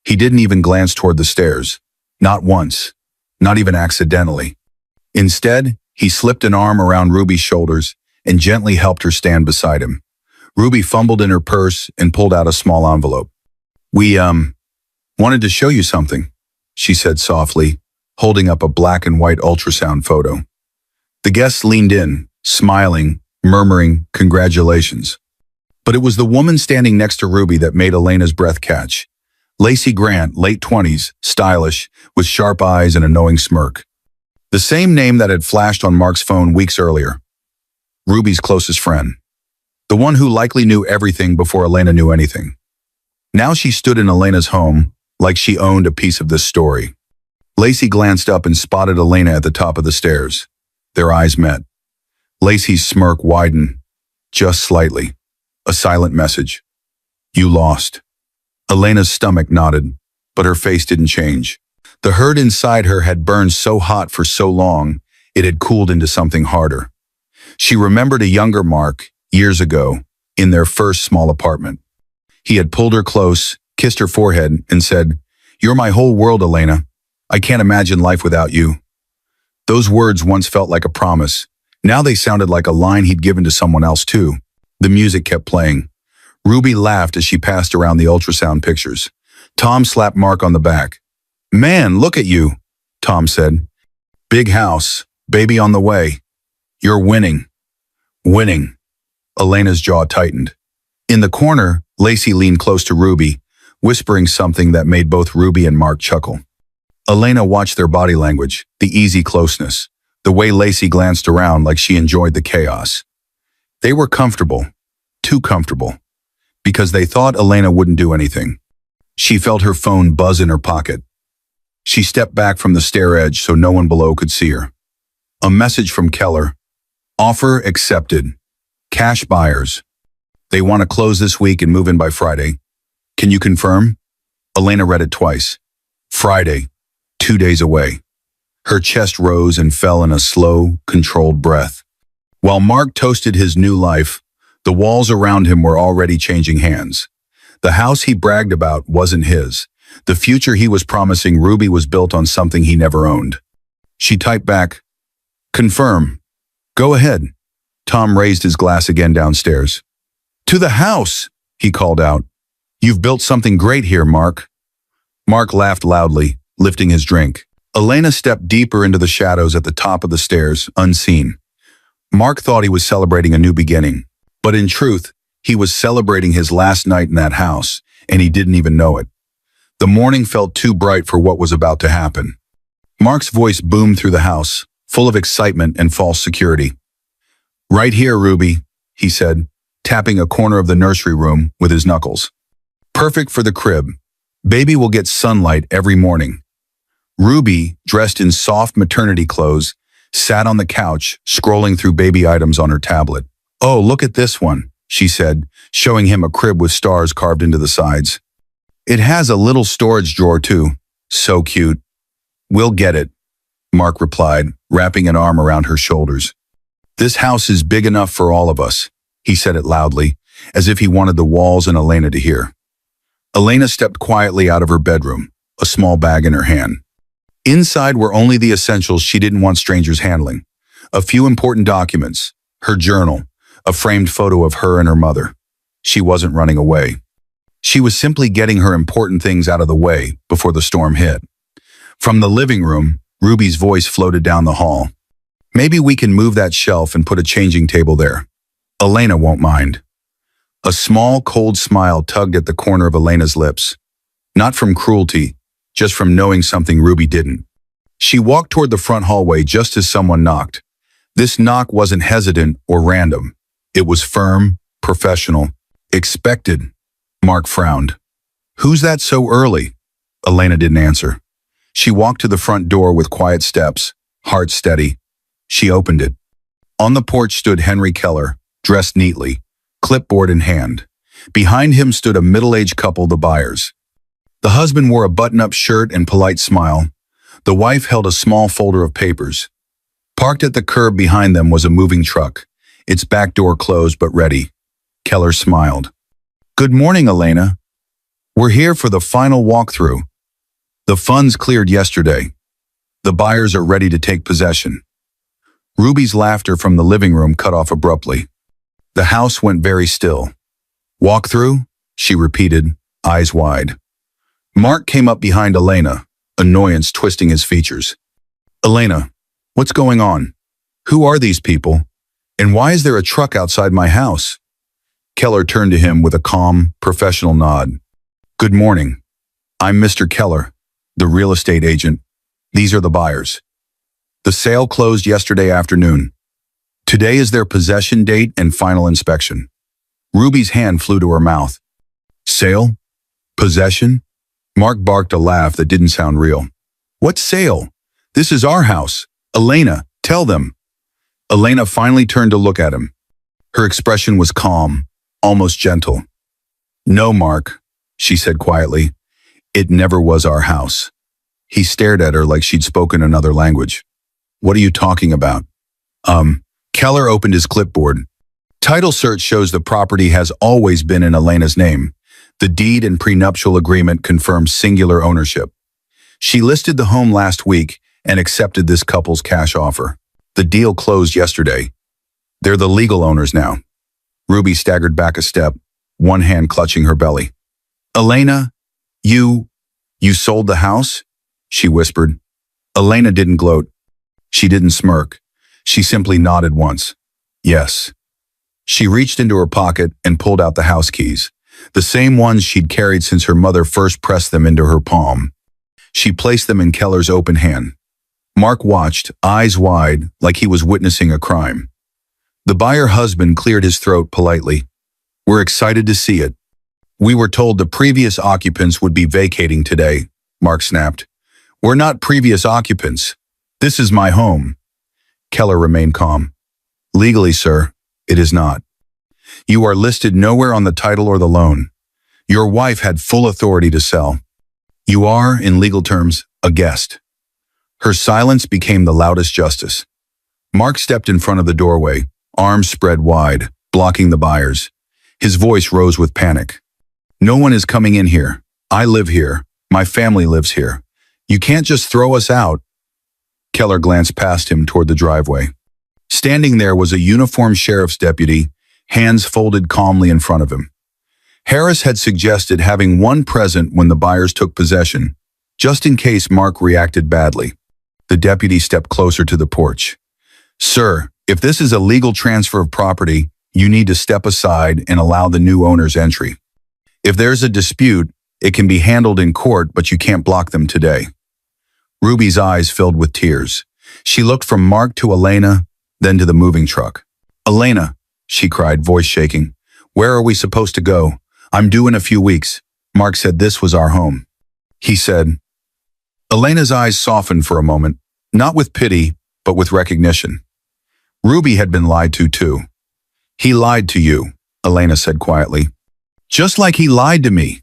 He didn't even glance toward the stairs. Not once. Not even accidentally. Instead, he slipped an arm around Ruby's shoulders and gently helped her stand beside him. Ruby fumbled in her purse and pulled out a small envelope. We, wanted to show you something," she said softly, holding up a black and white ultrasound photo. The guests leaned in, smiling, murmuring congratulations. But it was the woman standing next to Ruby that made Elena's breath catch. Lacey Grant, late 20s, stylish, with sharp eyes and a knowing smirk. The same name that had flashed on Mark's phone weeks earlier. Ruby's closest friend. The one who likely knew everything before Elena knew anything. Now she stood in Elena's home, like she owned a piece of this story. Lacey glanced up and spotted Elena at the top of the stairs. Their eyes met. Lacey's smirk widened, just slightly. A silent message. "You lost." Elena's stomach nodded, but her face didn't change. The hurt inside her had burned so hot for so long, it had cooled into something harder. She remembered a younger Mark, years ago, in their first small apartment. He had pulled her close, kissed her forehead, and said, "You're my whole world, Elena. I can't imagine life without you." Those words once felt like a promise. Now they sounded like a line he'd given to someone else too. The music kept playing. Ruby laughed as she passed around the ultrasound pictures. Tom slapped Mark on the back. "Man, look at you," Tom said. "Big house, baby on the way. You're winning." Winning. Elena's jaw tightened. In the corner, Lacey leaned close to Ruby, whispering something that made both Ruby and Mark chuckle. Elena watched their body language, the easy closeness, the way Lacey glanced around like she enjoyed the chaos. They were comfortable, too comfortable, because they thought Elena wouldn't do anything. She felt her phone buzz in her pocket. She stepped back from the stair edge so no one below could see her. A message from Keller. Offer accepted. Cash buyers. They want to close this week and move in by Friday. Can you confirm? Elena read it twice. Friday, 2 days away. Her chest rose and fell in a slow, controlled breath. While Mark toasted his new life, the walls around him were already changing hands. The house he bragged about wasn't his. The future he was promising Ruby was built on something he never owned. She typed back, "Confirm. Go ahead." Tom raised his glass again downstairs. "To the house," he called out. "You've built something great here, Mark." Mark laughed loudly, lifting his drink. Elena stepped deeper into the shadows at the top of the stairs, unseen. Mark thought he was celebrating a new beginning, but in truth, he was celebrating his last night in that house, and he didn't even know it. The morning felt too bright for what was about to happen. Mark's voice boomed through the house, full of excitement and false security. "Right here, Ruby," he said, tapping a corner of the nursery room with his knuckles. "Perfect for the crib. Baby will get sunlight every morning." Ruby, dressed in soft maternity clothes, sat on the couch, scrolling through baby items on her tablet. "Oh, look at this one," she said, showing him a crib with stars carved into the sides. "It has a little storage drawer too. So cute." "We'll get it," Mark replied, wrapping an arm around her shoulders. "This house is big enough for all of us," he said it loudly, as if he wanted the walls and Elena to hear. Elena stepped quietly out of her bedroom, a small bag in her hand. Inside were only the essentials she didn't want strangers handling. A few important documents, her journal, a framed photo of her and her mother. She wasn't running away. She was simply getting her important things out of the way before the storm hit. From the living room, Ruby's voice floated down the hall. "Maybe we can move that shelf and put a changing table there. Elena won't mind." A small, cold smile tugged at the corner of Elena's lips. Not from cruelty, just from knowing something Ruby didn't. She walked toward the front hallway just as someone knocked. This knock wasn't hesitant or random. It was firm, professional, expected. Mark frowned. "Who's that so early?" Elena didn't answer. She walked to the front door with quiet steps, heart steady. She opened it. On the porch stood Henry Keller, dressed neatly, clipboard in hand. Behind him stood a middle-aged couple, the buyers. The husband wore a button-up shirt and polite smile. The wife held a small folder of papers. Parked at the curb behind them was a moving truck, its back door closed but ready. Keller smiled. "Good morning, Elena. We're here for the final walkthrough. The funds cleared yesterday. The buyers are ready to take possession." Ruby's laughter from the living room cut off abruptly. The house went very still. "Walkthrough?" she repeated, eyes wide. Mark came up behind Elena, annoyance twisting his features. "Elena, what's going on? Who are these people? And why is there a truck outside my house?" Keller turned to him with a calm, professional nod. "Good morning. I'm Mr. Keller, the real estate agent. These are the buyers. The sale closed yesterday afternoon. Today is their possession date and final inspection." Ruby's hand flew to her mouth. "Sale? Possession?" Mark barked a laugh that didn't sound real. "What sale? This is our house. Elena, tell them." Elena finally turned to look at him. Her expression was calm, almost gentle. "No, Mark," she said quietly. "It never was our house." He stared at her like she'd spoken another language. "What are you talking about?" Keller opened his clipboard. "Title search shows the property has always been in Elena's name. The deed and prenuptial agreement confirms singular ownership. She listed the home last week and accepted this couple's cash offer. The deal closed yesterday. They're the legal owners now." Ruby staggered back a step, one hand clutching her belly. "Elena, you sold the house?" she whispered. Elena didn't gloat. She didn't smirk. She simply nodded once. "Yes." She reached into her pocket and pulled out the house keys, the same ones she'd carried since her mother first pressed them into her palm. She placed them in Keller's open hand. Mark watched, eyes wide, like he was witnessing a crime. The buyer husband cleared his throat politely. "We're excited to see it. We were told the previous occupants would be vacating today," Mark snapped. We're not previous occupants. This is my home. Keller remained calm. Legally, sir, it is not. You are listed nowhere on the title or the loan. Your wife had full authority to sell. You are, in legal terms, a guest. Her silence became the loudest justice. Mark stepped in front of the doorway, arms spread wide, blocking the buyers. His voice rose with panic. No one is coming in here. I live here. My family lives here. You can't just throw us out. Keller glanced past him toward the driveway. Standing there was a uniformed sheriff's deputy, hands folded calmly in front of him. Harris had suggested having one present when the buyers took possession, just in case Mark reacted badly. The deputy stepped closer to the porch. Sir, if this is a legal transfer of property, you need to step aside and allow the new owner's entry. If there's a dispute, it can be handled in court, but you can't block them today. Ruby's eyes filled with tears. She looked from Mark to Elena, then to the moving truck. Elena, she cried, voice shaking. Where are we supposed to go? I'm due in a few weeks. Mark said this was our home. He said. Elena's eyes softened for a moment, not with pity, but with recognition. Ruby had been lied to too. He lied to you, Elena said quietly. Just like he lied to me.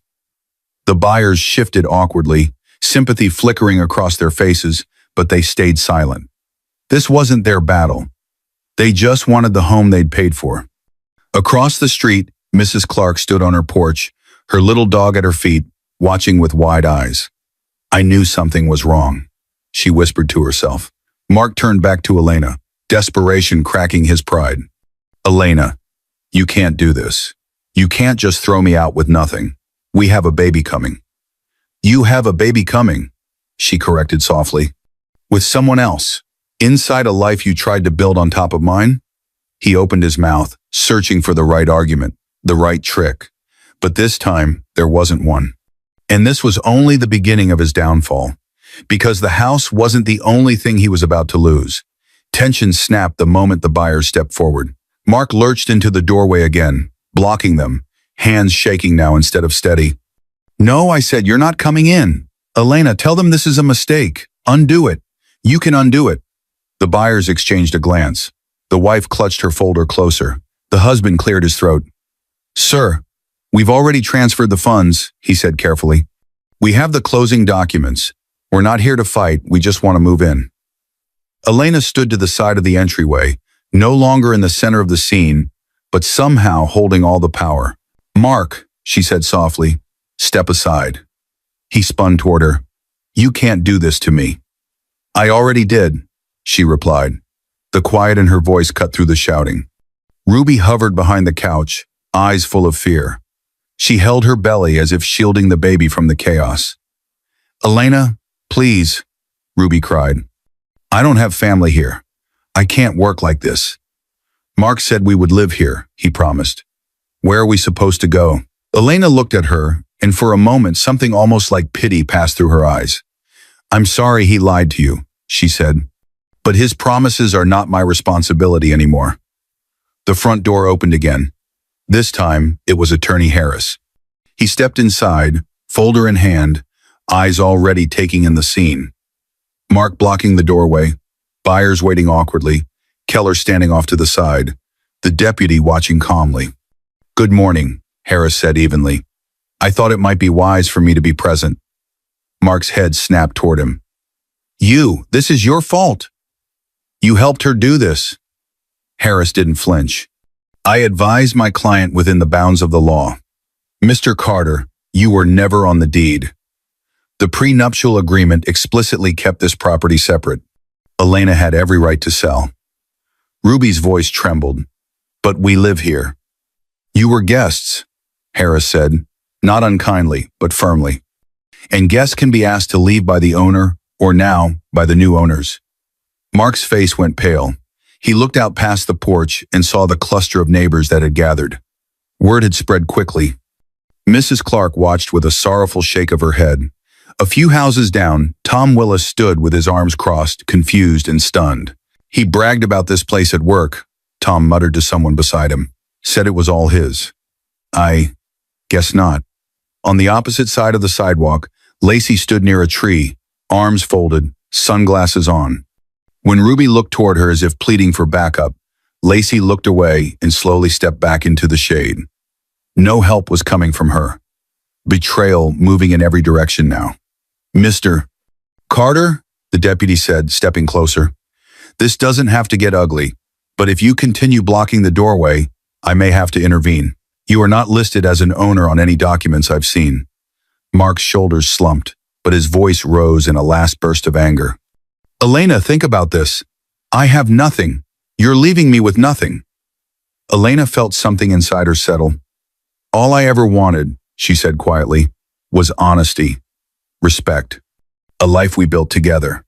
The buyers shifted awkwardly, sympathy flickering across their faces, but they stayed silent. This wasn't their battle. They just wanted the home they'd paid for. Across the street, Mrs. Clark stood on her porch, her little dog at her feet, watching with wide eyes. I knew something was wrong, she whispered to herself. Mark turned back to Elena, desperation cracking his pride. Elena, you can't do this. You can't just throw me out with nothing. We have a baby coming. You have a baby coming, she corrected softly. With someone else, inside a life you tried to build on top of mine? He opened his mouth, searching for the right argument, the right trick. But this time, there wasn't one. And this was only the beginning of his downfall, because the house wasn't the only thing he was about to lose. Tension snapped the moment the buyers stepped forward. Mark lurched into the doorway again, blocking them, hands shaking now instead of steady. No, I said, you're not coming in. Elena, tell them this is a mistake. Undo it. You can undo it. The buyers exchanged a glance. The wife clutched her folder closer. The husband cleared his throat. Sir, we've already transferred the funds, he said carefully. We have the closing documents. We're not here to fight, we just want to move in. Elena stood to the side of the entryway, no longer in the center of the scene, but somehow holding all the power. Mark, she said softly, step aside. He spun toward her. You can't do this to me. I already did, she replied. The quiet in her voice cut through the shouting. Ruby hovered behind the couch, eyes full of fear. She held her belly as if shielding the baby from the chaos. Elena, please, Ruby cried. I don't have family here. I can't work like this. Mark said we would live here, he promised. Where are we supposed to go? Elena looked at her, and for a moment something almost like pity passed through her eyes. I'm sorry he lied to you, she said. But his promises are not my responsibility anymore. The front door opened again. This time, it was Attorney Harris. He stepped inside, folder in hand, eyes already taking in the scene. Mark blocking the doorway, buyers waiting awkwardly, Keller standing off to the side, the deputy watching calmly. Good morning, Harris said evenly. I thought it might be wise for me to be present. Mark's head snapped toward him. This is your fault. You helped her do this. Harris didn't flinch. I advised my client within the bounds of the law. Mr. Carter, you were never on the deed. The prenuptial agreement explicitly kept this property separate. Elena had every right to sell. Ruby's voice trembled. But we live here. You were guests, Harris said, not unkindly, but firmly. And guests can be asked to leave by the owner, or now, by the new owners. Mark's face went pale. He looked out past the porch and saw the cluster of neighbors that had gathered. Word had spread quickly. Mrs. Clark watched with a sorrowful shake of her head. A few houses down, Tom Willis stood with his arms crossed, confused and stunned. He bragged about this place at work, Tom muttered to someone beside him. Said it was all his. I guess not. On the opposite side of the sidewalk, Lacey stood near a tree, arms folded, sunglasses on. When Ruby looked toward her as if pleading for backup, Lacey looked away and slowly stepped back into the shade. No help was coming from her. Betrayal moving in every direction now. "Mr. Carter," the deputy said, stepping closer. "This doesn't have to get ugly, but if you continue blocking the doorway, I may have to intervene. You are not listed as an owner on any documents I've seen." Mark's shoulders slumped, but his voice rose in a last burst of anger. "Elena, think about this. I have nothing. You're leaving me with nothing." Elena felt something inside her settle. "All I ever wanted," she said quietly, "was honesty, respect, a life we built together."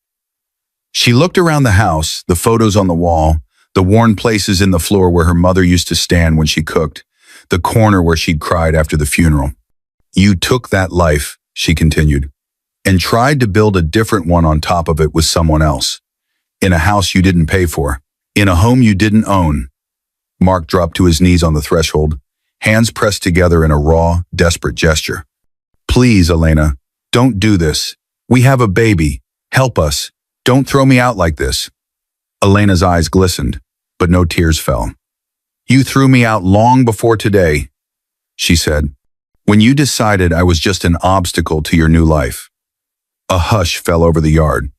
She looked around the house, the photos on the wall, the worn places in the floor where her mother used to stand when she cooked, the corner where she'd cried after the funeral. "You took that life," she continued, "and tried to build a different one on top of it with someone else. In a house you didn't pay for, in a home you didn't own." Mark dropped to his knees on the threshold, hands pressed together in a raw, desperate gesture. "Please, Elena, don't do this. We have a baby. Help us. Don't throw me out like this." Elena's eyes glistened, but no tears fell. "You threw me out long before today," she said, "when you decided I was just an obstacle to your new life." A hush fell over the yard.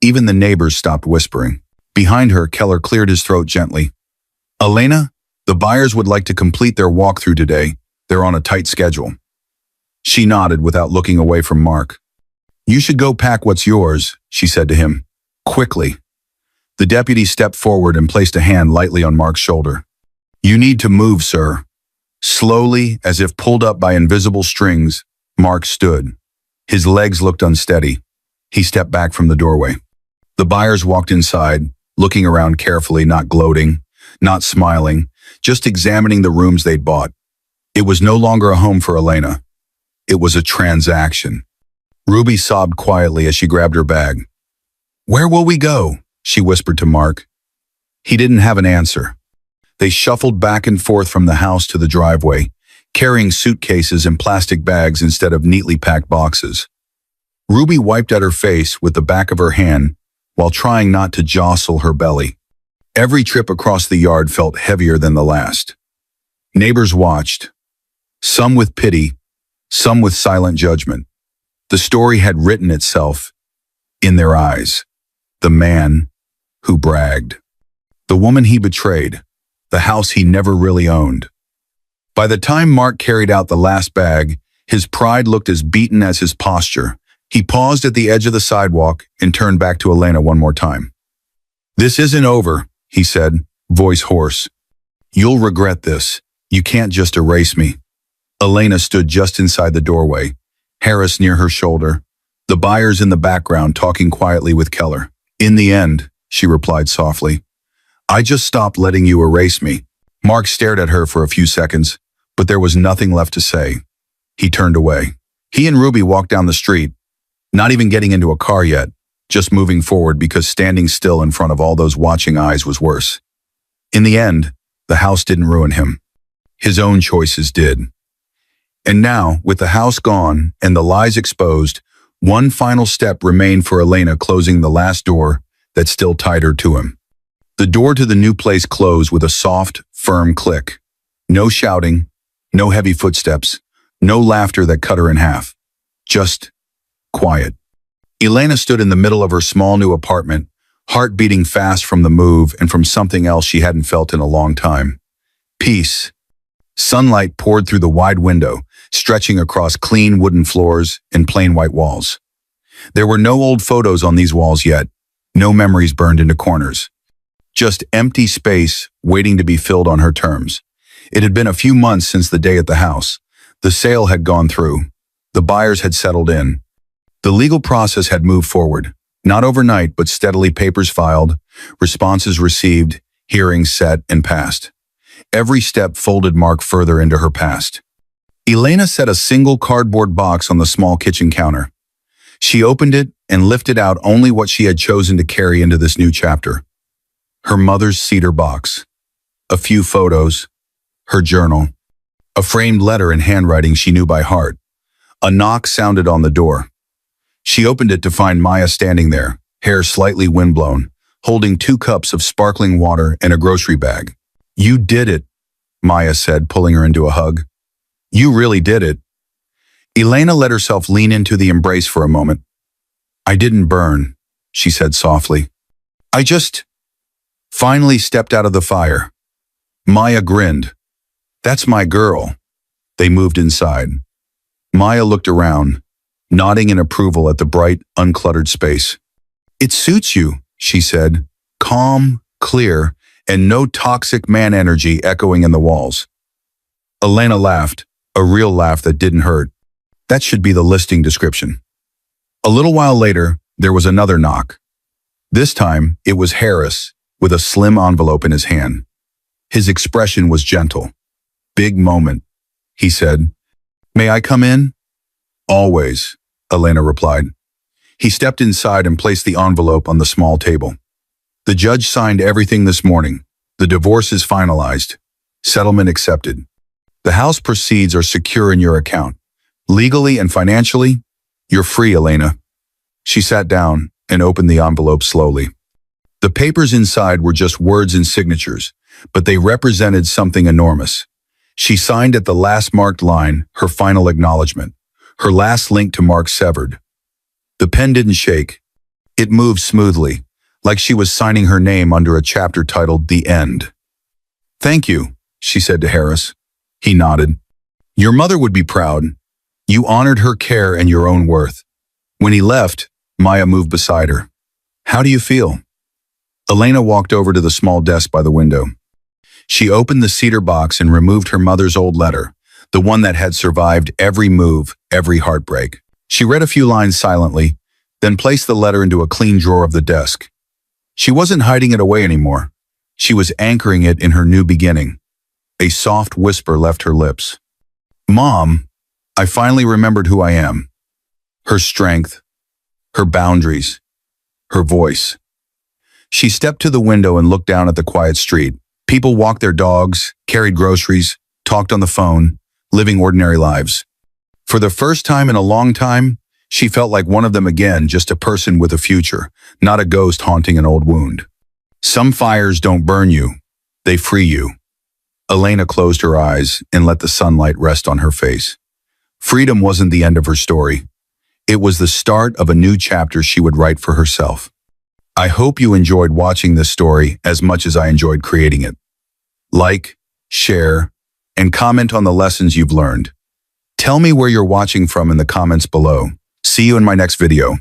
Even the neighbors stopped whispering. Behind her, Keller cleared his throat gently. "Elena, the buyers would like to complete their walkthrough today. They're on a tight schedule." She nodded without looking away from Mark. "You should go pack what's yours," she said to him. "Quickly." The deputy stepped forward and placed a hand lightly on Mark's shoulder. "You need to move, sir." Slowly, as if pulled up by invisible strings, Mark stood. His legs looked unsteady. He stepped back from the doorway. The buyers walked inside, looking around carefully, not gloating, not smiling, just examining the rooms they'd bought. It was no longer a home for Elena. It was a transaction. Ruby sobbed quietly as she grabbed her bag. "Where will we go?" she whispered to Mark. He didn't have an answer. They shuffled back and forth from the house to the driveway, carrying suitcases and plastic bags instead of neatly packed boxes. Ruby wiped at her face with the back of her hand while trying not to jostle her belly. Every trip across the yard felt heavier than the last. Neighbors watched, some with pity, some with silent judgment. The story had written itself in their eyes. The man who bragged. The woman he betrayed. The house he never really owned. By the time Mark carried out the last bag, his pride looked as beaten as his posture. He paused at the edge of the sidewalk and turned back to Elena one more time. "This isn't over," he said, voice hoarse. "You'll regret this. You can't just erase me." Elena stood just inside the doorway, Harris near her shoulder, the buyers in the background talking quietly with Keller. "In the end," she replied softly, "I just stopped letting you erase me." Mark stared at her for a few seconds, but there was nothing left to say. He turned away. He and Ruby walked down the street, not even getting into a car yet, just moving forward because standing still in front of all those watching eyes was worse. In the end, the house didn't ruin him. His own choices did. And now, with the house gone and the lies exposed, one final step remained for Elena, closing the last door that still tied her to him. The door to the new place closed with a soft, firm click. No shouting, no heavy footsteps, no laughter that cut her in half. Just quiet. Elena stood in the middle of her small new apartment, heart beating fast from the move and from something else she hadn't felt in a long time. Peace. Sunlight poured through the wide window, stretching across clean wooden floors and plain white walls. There were no old photos on these walls yet, no memories burned into corners. Just empty space waiting to be filled on her terms. It had been a few months since the day at the house. The sale had gone through. The buyers had settled in. The legal process had moved forward, not overnight, but steadily, papers filed, responses received, hearings set and passed. Every step folded Mark further into her past. Elena set a single cardboard box on the small kitchen counter. She opened it and lifted out only what she had chosen to carry into this new chapter. Her mother's cedar box, a few photos, her journal, a framed letter in handwriting she knew by heart. A knock sounded on the door. She opened it to find Maya standing there, hair slightly windblown, holding 2 cups of sparkling water and a grocery bag. "You did it," Maya said, pulling her into a hug. "You really did it." Elena let herself lean into the embrace for a moment. "I didn't burn," she said softly. "I just finally stepped out of the fire." Maya grinned. "That's my girl." They moved inside. Maya looked around, nodding in approval at the bright, uncluttered space. "It suits you," she said, calm, clear, and no toxic man energy echoing in the walls. Elena laughed, a real laugh that didn't hurt. That should be the listing description. A little while later, there was another knock. This time, it was Harris, with a slim envelope in his hand. His expression was gentle. "Big moment," he said. "May I come in?" "Always," Elena replied. He stepped inside and placed the envelope on the small table. "The judge signed everything this morning. The divorce is finalized. Settlement accepted. The house proceeds are secure in your account. Legally and financially, you're free, Elena." She sat down and opened the envelope slowly. The papers inside were just words and signatures, but they represented something enormous. She signed at the last marked line, her final acknowledgement, her last link to Mark severed. The pen didn't shake. It moved smoothly, like she was signing her name under a chapter titled The End. "Thank you," she said to Harris. He nodded. "Your mother would be proud. You honored her care and your own worth." When he left, Maya moved beside her. "How do you feel?" Elena walked over to the small desk by the window. She opened the cedar box and removed her mother's old letter, the one that had survived every move, every heartbreak. She read a few lines silently, then placed the letter into a clean drawer of the desk. She wasn't hiding it away anymore. She was anchoring it in her new beginning. A soft whisper left her lips. "Mom, I finally remembered who I am." Her strength, her boundaries, her voice. She stepped to the window and looked down at the quiet street. People walked their dogs, carried groceries, talked on the phone, living ordinary lives. For the first time in a long time, she felt like one of them again, just a person with a future, not a ghost haunting an old wound. Some fires don't burn you, they free you. Elena closed her eyes and let the sunlight rest on her face. Freedom wasn't the end of her story. It was the start of a new chapter she would write for herself. I hope you enjoyed watching this story as much as I enjoyed creating it. Like, share, and comment on the lessons you've learned. Tell me where you're watching from in the comments below. See you in my next video.